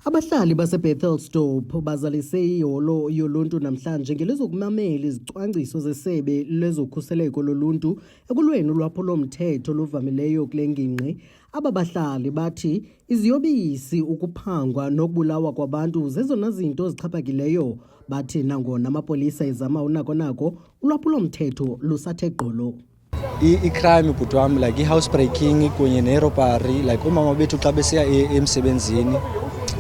Abahlali base-Bethelsdorp bazalise iholo yoluntu namhlanje ngelizokumamela izicwangciso zesebe lezokhuseleko loluntu ekulweni ulwaphulo mthetho luvamileyo kule ngingqi. Aba bahlali bathi iziyobisi, ukuphangwa nokubulawa kwabantu zezona zinto zixhaphakileyo. Bathi nangona amapolisa ezama unako ulwaphulo mthetho lusathe gqolo. I-crime bhuti wam like i-housebreaking kunye ne-robbery like umama bethu xa besiya emsebenzini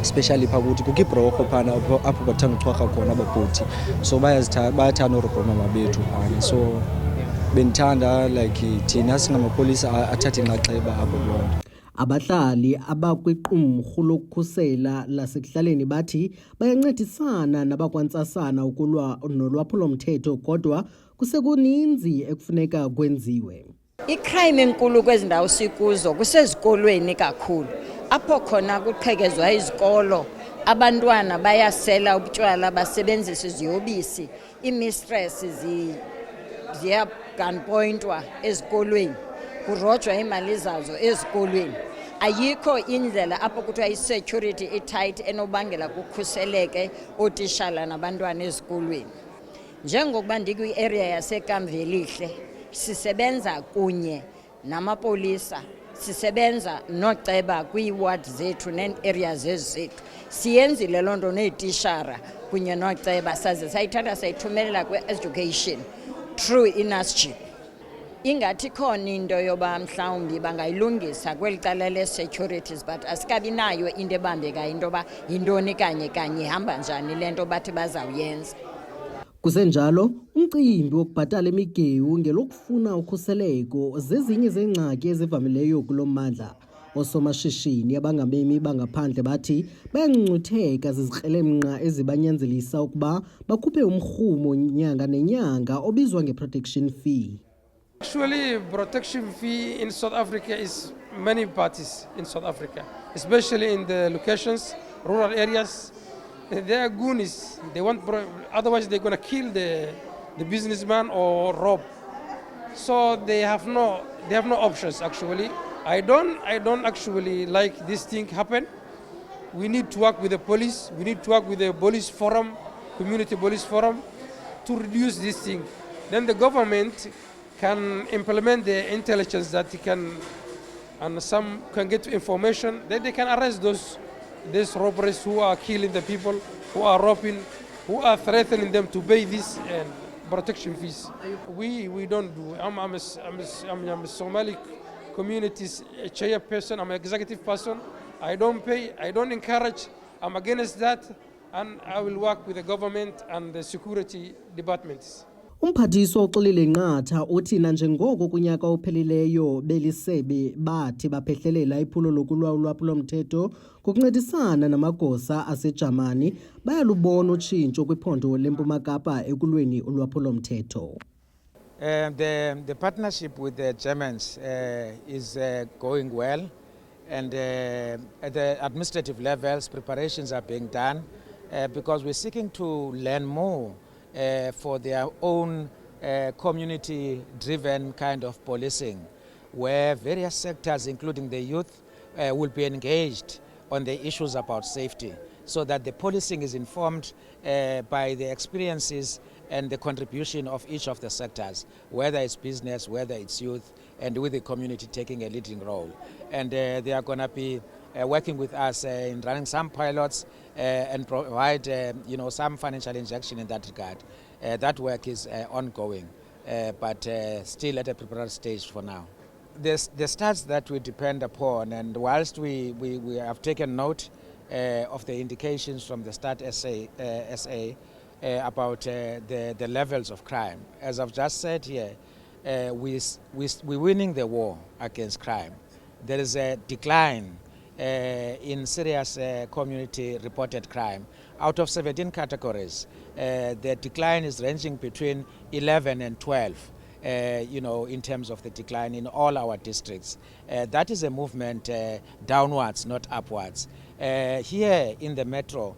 especially phaa kuthi kukho ibhrorho phana apho bathanda uchwarha khona ababhuti, so bayathanda urobha mama bethu phana. So bendithanda like thina singamapolisa athathe inxaxheba apho kuloo nto. Abahlali abakwiqumrhu lokukhusela lasekuhlaleni bathi bayancedisana nabakwantsasana ukulwa nolwaphulo mthetho, kodwa kusekuninzi ekufuneka kwenziwe. Icrime enkulu kwezi ndawo sikuzo kusezikolweni kakhulu, apho khona kuqhekezwa izikolo, abantwana bayasela ubutywala, basebenzisa iziyobisi, imistress ziya gunpointwa ezikolweni, kurojwa imali zazo ezikolweni. Ayikho indlela apho kuthiwa i-security itight enobangela kukhuseleke ootishala nabantwana ezikolweni. Njengokuba ndikwi-area yasekamvelihle, sisebenza kunye namapolisa, sisebenza noceba kwii-ward zethu nee-areas zethu. Siyenzile loo nto neetishara kunye noceba, saze sayithatha sayithumelela kwe-education through i-NSG. Ingathi khona into yoba mhlawumbi bangayilungisa kweli cala le-securities, but asikabi nayo into ebambekayo into yoba yintoni kanye ihamba njani le nto bathi bazawuyenza. Kusenjalo, umcimbi wokubhatala imigewu ngelokufuna ukhuseleko zezinye zeengxaki ezivamileyo kulo mmandla. Oosomashishini abangabemi bangaphandle bathi bayangcutheka zizikrelemnqa ezibanyanzelisa ukuba bakhuphe umrhumo nyanga nenyanga obizwa nge-protection fee. Actually, protection fee in South Africa is many parties in South Africa, especially in the locations, rural areas. They are goonies. They want, otherwise they're going to kill the businessman or rob. So they have no options actually. I don't actually like this thing happen. We need to work with the police. We need to work with the police forum, community police forum, to reduce this thing. Then the government can implement the intelligence that and some can get information, then they can arrest these robbers who are killing the people, who are robbing, who are threatening them to pay this protection fees. We don't do. I'm a Somali community's chairperson. I'm an executive person. I don't pay. I don't encourage. I'm against that, and I will work with the government and the security departments. Umphathiswa u-Xolile Nqatha uthi nanjengoko kunyaka ophelileyo belisebe bathi baphehlelela iphulo lokulwa ulwaphulo mthetho ngokuncedisana namagosa aseJamani, bayalubona utshintsho kwiphondo leMpuma Kapa ekulweni ulwaphulo mthetho. The partnership with the Germans is going well, and at the administrative levels preparations are being done because we're seeking to learn more for their own community-driven kind of policing, where various sectors, including the youth, will be engaged on the issues about safety, so that the policing is informed by the experiences and the contribution of each of the sectors, whether it's business, whether it's youth, and with the community taking a leading role. And they are going to be working with us in running some pilots and provide some financial injection in that regard. That work is ongoing, but still at a preparatory stage for now. The stats that we depend upon, and whilst we have taken note of the indications from the Stat SA about the levels of crime, as I've just said here, we're winning the war against crime. There is a decline in serious community reported crime. Out of 17 categories, the decline is ranging between 11 and 12, in terms of the decline in all our districts. That is a movement downwards, not upwards. Here in the metro,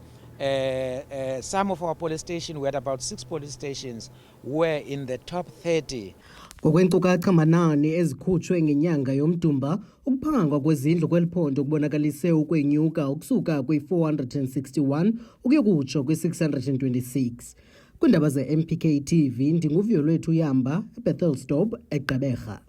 some of our police stations, we had about 6 police stations, were in the top 30. Ngokweenkcukacha manani ezikhutshwe ngenyanga yoMdumba, ukuphangwa kwezindlu kweliphondo kubonakalise ukwenyuka ukusuka kwi-461 ukuya kutsho kwi-626. Kwiindaba ze-MPK TV, ndinguVuyolwethu Yamba, e-Bethelsdorp, eGqeberha.